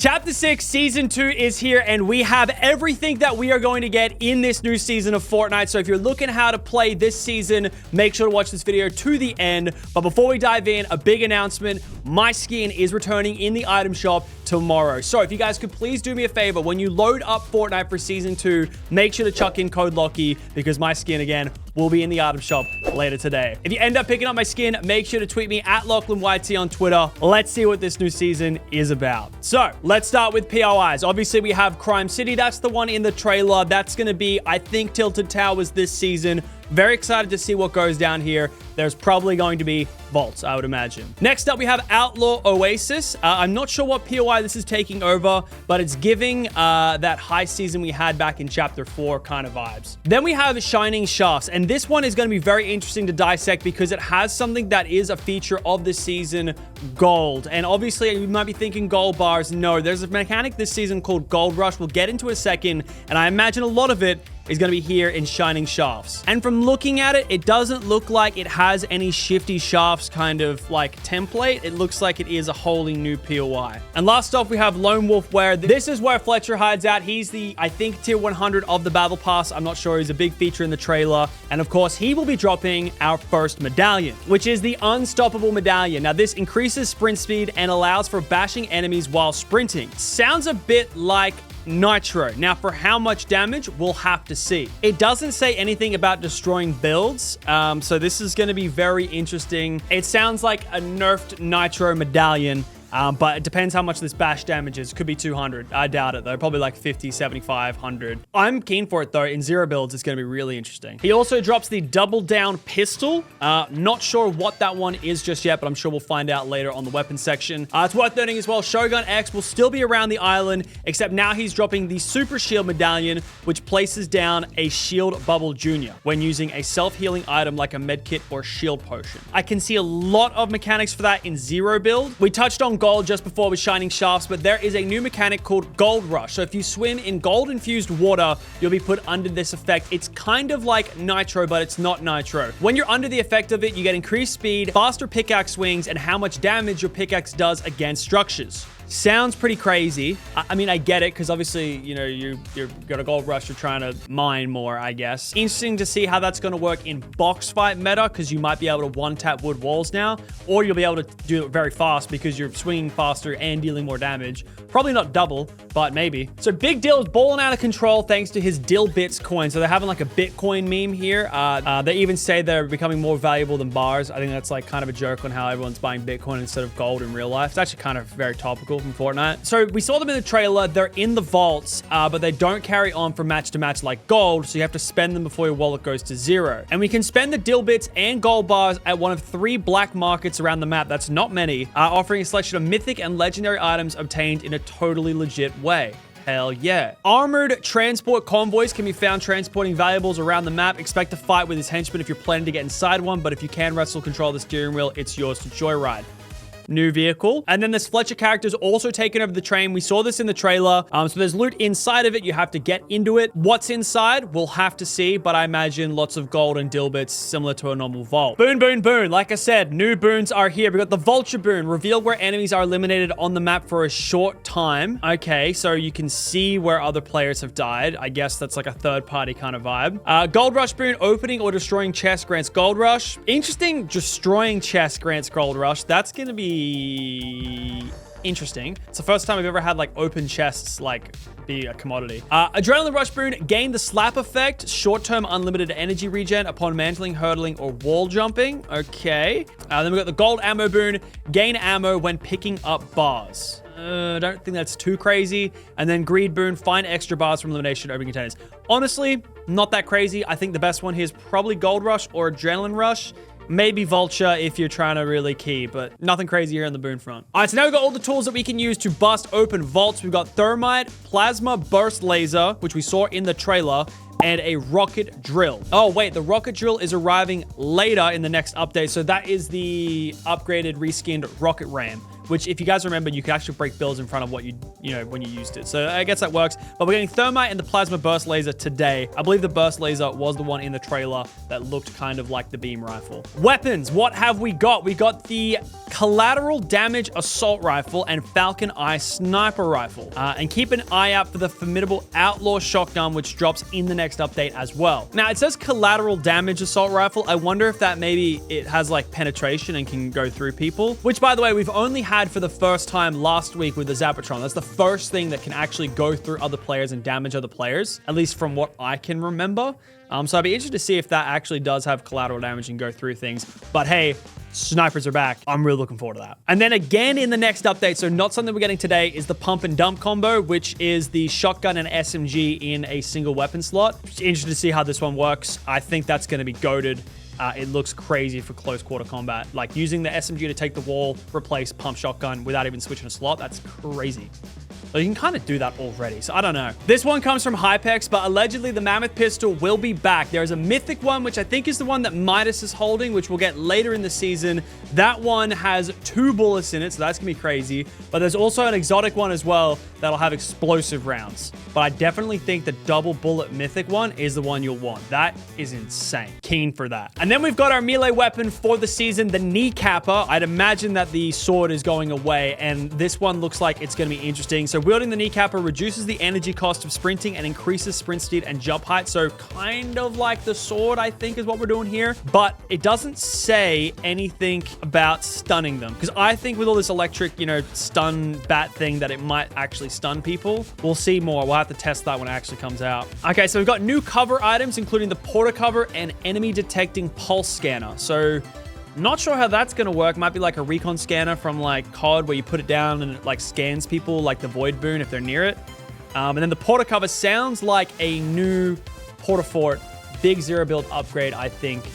Chapter 6, Season 2 is here, and we have everything that we are going to get in this new season of Fortnite. So if you're looking how to play this season, make sure to watch this video to the end. But before we dive in, a big announcement. My skin is returning in the item shop tomorrow. So if you guys could please do me a favor, when you load up Fortnite for Season 2, make sure to chuck in code Lachy, because my skin, again, will be in the item shop later today. If you end up picking up my skin, make sure to tweet me at LachlanYT on Twitter. Let's see what this new season is about. So let's start with POIs. Obviously, we have Crime City. That's the one in the trailer. That's going to be, I think, Tilted Towers this season. Very excited to see what goes down here. There's probably going to be vaults, I would imagine. Next up, we have Outlaw Oasis. I'm not sure what POI this is taking over, but it's giving that high season we had back in Chapter 4 kind of vibes. Then we have Shining Shafts, and this one is going to be very interesting to dissect because it has something that is a feature of this season, gold. And obviously, you might be thinking gold bars. No, there's a mechanic this season called Gold Rush. We'll get into a second, and I imagine a lot of it is going to be here in Shining Shafts. And from looking at it, it doesn't look like it has any Shifty Shafts kind of like template. It looks like it is a wholly new POI. And last off, we have Lone Wolf, where this is where Fletcher hides out. He's the, I think, tier 100 of the Battle Pass. I'm not sure. He's a big feature in the trailer. And of course, he will be dropping our first medallion, which is the Unstoppable Medallion. Now, this increases sprint speed and allows for bashing enemies while sprinting. Sounds a bit like Nitro. Now, for how much damage, we'll have to see. It doesn't say anything about destroying builds, so this is going to be very interesting. It sounds like a nerfed Nitro medallion, but it depends how much this bash damage is. Could be 200. I doubt it, though. Probably like 50, 75, 100. I'm keen for it, though. In zero builds, it's going to be really interesting. He also drops the Double Down Pistol. Not sure what that one is just yet, but I'm sure we'll find out later on the weapons section. It's worth noting as well, Shogun X will still be around the island, except now he's dropping the Super Shield Medallion, which places down a Shield Bubble Jr. when using a self-healing item like a medkit or shield potion. I can see a lot of mechanics for that in zero build. We touched on gold just before with Shining Shafts, but there is a new mechanic called Gold Rush. So if you swim in gold-infused water, you'll be put under this effect. It's kind of like Nitro, but it's not Nitro. When you're under the effect of it, you get increased speed, faster pickaxe swings, and how much damage your pickaxe does against structures. Sounds pretty crazy. I mean, I get it, because obviously, you know, you've got a gold rush, you're trying to mine more, I guess. Interesting to see how that's going to work in box fight meta, because you might be able to one-tap wood walls now, or you'll be able to do it very fast because you're swinging faster and dealing more damage. Probably not double, but maybe. So Big Dill is balling out of control thanks to his Dill Bits coin. So they're having like a Bitcoin meme here. They even say they're becoming more valuable than bars. I think that's like kind of a joke on how everyone's buying Bitcoin instead of gold in real life. It's actually kind of very topical from Fortnite. So we saw them in the trailer. They're in the vaults, but they don't carry on from match to match like gold. So you have to spend them before your wallet goes to zero. And we can spend the Dill Bits and gold bars at one of 3 black markets around the map. That's not many, offering a selection of mythic and legendary items obtained in a totally legit way. Hell yeah. Armored transport convoys can be found transporting valuables around the map. Expect to fight with his henchmen if you're planning to get inside one, but if you can wrestle control the steering wheel, it's yours to joyride. New vehicle. And then this Fletcher character is also taken over the train. We saw this in the trailer. So there's loot inside of it. You have to get into it. What's inside? We'll have to see, but I imagine lots of gold and dill bits similar to a normal vault. Boon, boon, boon. Like I said, new boons are here. We got the Vulture boon. Reveal where enemies are eliminated on the map for a short time. Okay, so you can see where other players have died. I guess that's like a third-party kind of vibe. Gold Rush boon. Opening or destroying chests grants Gold Rush. Interesting. Destroying chests grants Gold Rush. That's going to be interesting. It's the first time I've ever had like open chests like be a commodity. Adrenaline Rush boon, gain the slap effect, short-term unlimited energy regen upon mantling, hurdling, or wall jumping. Okay. Then we got the gold ammo boon, gain ammo when picking up bars. I don't think that's too crazy. And then greed boon, find extra bars from elimination opening containers. Honestly, not that crazy. I think the best one here is probably Gold Rush or Adrenaline Rush. Maybe Vulture if you're trying to really key, but nothing crazy here on the boon front. All right, so now we've got all the tools that we can use to bust open vaults. We've got Thermite, Plasma Burst Laser, which we saw in the trailer, and a rocket drill. Oh, wait, the rocket drill is arriving later in the next update. So that is the upgraded, reskinned rocket ram. which if you guys remember, you could actually break builds in front of what when you used it. So I guess that works. But we're getting Thermite and the Plasma Burst Laser today. I believe the Burst Laser was the one in the trailer that looked kind of like the beam rifle. Weapons, what have we got? We got the Collateral Damage Assault Rifle and Falcon Eye Sniper Rifle. And keep an eye out for the formidable Outlaw Shotgun, which drops in the next update as well. Now, it says Collateral Damage Assault Rifle. I wonder if that maybe it has like penetration and can go through people, which by the way, we've only had for the first time last week with the Zapatron. That's the first thing that can actually go through other players and damage other players, at least from what I can remember. So I'd be interested to see if that actually does have collateral damage and go through things. But hey, snipers are back. I'm really looking forward to that. And then again in the next update, so not something we're getting today, is the pump and dump combo, which is the shotgun and SMG in a single weapon slot. Interested to see how this one works. I think that's going to be goated. It looks crazy for close quarter combat. Like using the SMG to take the wall, replace pump shotgun without even switching a slot. That's crazy. So you can kind of do that already. So I don't know. This one comes from Hypex, but allegedly the Mammoth pistol will be back. There is a mythic one, which I think is the one that Midas is holding, which we'll get later in the season. That one has 2 bullets in it, so that's gonna be crazy. But there's also an exotic one as well that'll have explosive rounds. But I definitely think the double bullet mythic one is the one you'll want. That is insane. Keen for that. And then we've got our melee weapon for the season, the Kneecapper. I'd imagine that the sword is going away, and this one looks like it's gonna be interesting. So wielding the Kneecapper reduces the energy cost of sprinting and increases sprint speed and jump height. So kind of like the sword, I think, is what we're doing here. But it doesn't say anything about stunning them, because I think with all this electric, stun bat thing that it might actually stun people. We'll see more. We'll have to test that when it actually comes out. Okay, so we've got new cover items, including the porta cover and enemy detecting pulse scanner. So not sure how that's going to work. Might be like a recon scanner from like COD where you put it down and it like scans people like the Void Boon if they're near it. And then the porta cover sounds like a new porta fort. Big zero build upgrade, I think.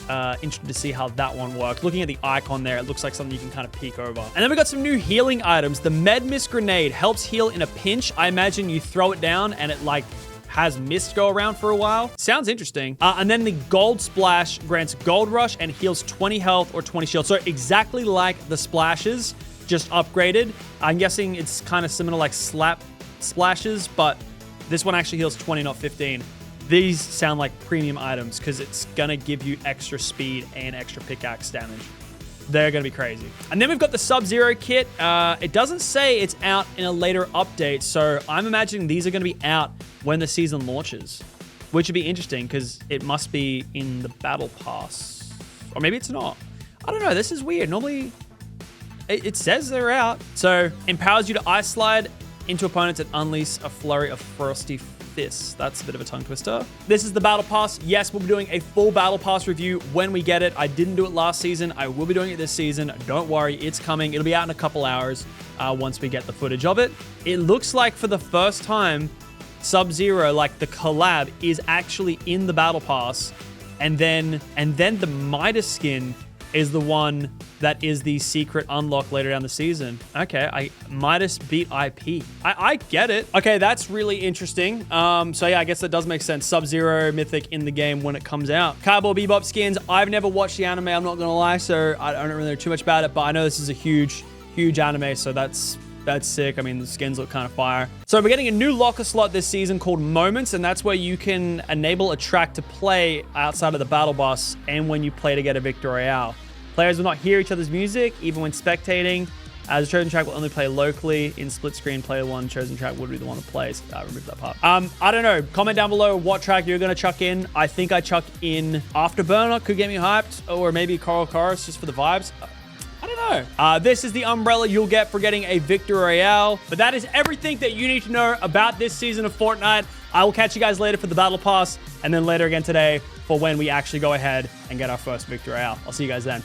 Interested to see how that one works. Looking at the icon there, it looks like something you can kind of peek over. And then we got some new healing items. The Med Mist Grenade helps heal in a pinch. I imagine you throw it down and it like has mist go around for a while. Sounds interesting. And then the Gold Splash grants Gold Rush and heals 20 health or 20 shield. So exactly like the splashes, just upgraded. I'm guessing it's kind of similar like slap splashes, but this one actually heals 20, not 15. These sound like premium items because it's gonna give you extra speed and extra pickaxe damage. They're gonna be crazy. And then we've got the Sub-Zero kit. It doesn't say it's out in a later update, so I'm imagining these are gonna be out when the season launches, which would be interesting because it must be in the Battle Pass. Or maybe it's not. I don't know, this is weird. Normally, it says they're out. So, empowers you to Ice Slide into opponents and unleash a flurry of Frosty Fists. That's a bit of a tongue twister. This is the Battle Pass. Yes, we'll be doing a full Battle Pass review when we get it. I didn't do it last season. I will be doing it this season. Don't worry, it's coming. It'll be out in a couple hours once we get the footage of it. It looks like for the first time, Sub-Zero, like the collab, is actually in the Battle Pass. And then the Midas skin is the one that is the secret unlock later down the season. Okay, Midas beat IP. I get it. Okay, that's really interesting. So yeah, I guess that does make sense. Sub-Zero Mythic in the game when it comes out. Cowboy Bebop skins. I've never watched the anime, I'm not gonna lie, so I don't really know too much about it, but I know this is a huge anime, so that's sick. I mean, the skins look kind of fire. So we're getting a new locker slot this season called Moments, and that's where you can enable a track to play outside of the battle bus and when you play to get a Victory Royale. Players will not hear each other's music, even when spectating. As a chosen track will only play locally. In split screen, player one chosen track would be the one that plays. Remove that part. I don't know. Comment down below what track you're going to chuck in. I think I chuck in Afterburner. Could get me hyped. Or maybe Coral Chorus just for the vibes. I don't know. This is the umbrella you'll get for getting a Victory Royale. But that is everything that you need to know about this season of Fortnite. I will catch you guys later for the Battle Pass. And then later again today for when we actually go ahead and get our first Victory Royale. I'll see you guys then.